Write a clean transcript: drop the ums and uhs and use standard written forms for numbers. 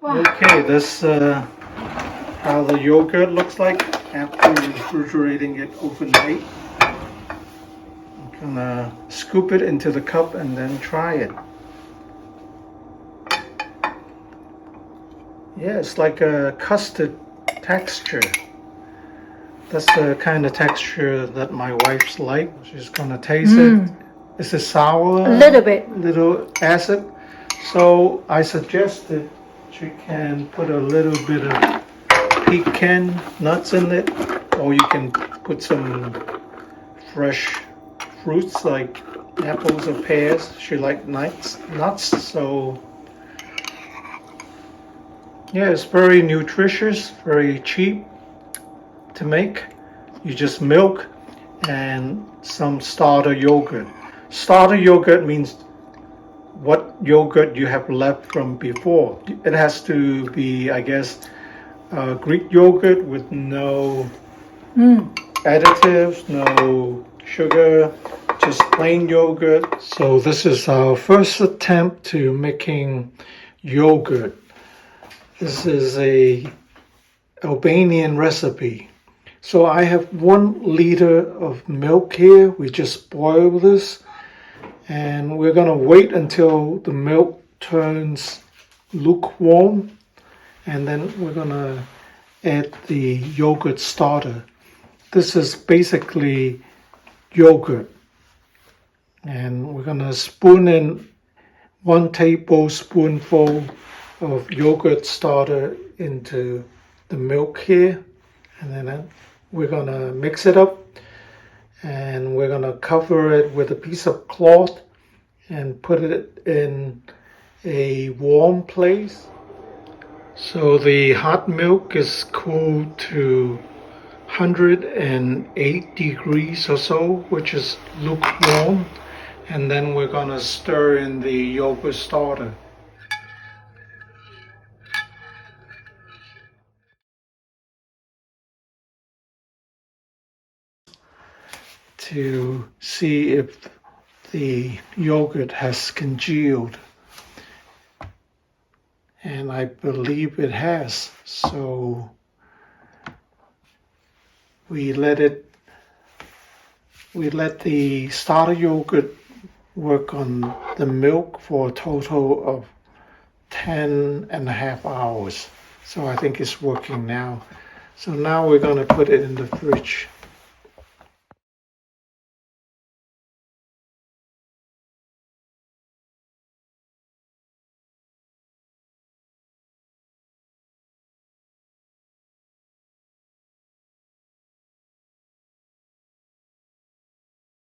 Wow. Okay, this how the yogurt looks like after refrigerating it overnight. I'm gonna scoop it into the cup and then try it. Yeah, it's like a custard texture. That's the kind of texture that my wife's like. She's gonna taste it. Is it sour? A little bit. Little acid. So I suggested she can put a little bit of pecan nuts in it, or you can put some fresh fruits like apples or pears. She likes nuts, so yeah, it's very nutritious, very cheap to make. You just milk and some starter yogurt. Starter yogurt means what yogurt you have left from before. It has to be, I guess, Greek yogurt with no additives, no sugar, just plain yogurt. So this is our first attempt to making yogurt. This is a Albanian recipe. So I have 1 liter of milk here. We just boil this, and we're gonna wait until the milk turns lukewarm, and then we're gonna add the yogurt starter. This is basically yogurt, and we're gonna spoon in 1 tablespoonful of yogurt starter into the milk here, and then we're gonna mix it up, and we're gonna cover it with a piece of cloth and put it in a warm place. So the hot milk is cooled to 108 degrees or so, which is lukewarm, and then we're gonna stir in the yogurt starter. To see if the yogurt has congealed, and I believe it has. So we let the starter yogurt work on the milk for a total of 10.5 hours. So I think it's working now. So now we're going to put it in the fridge.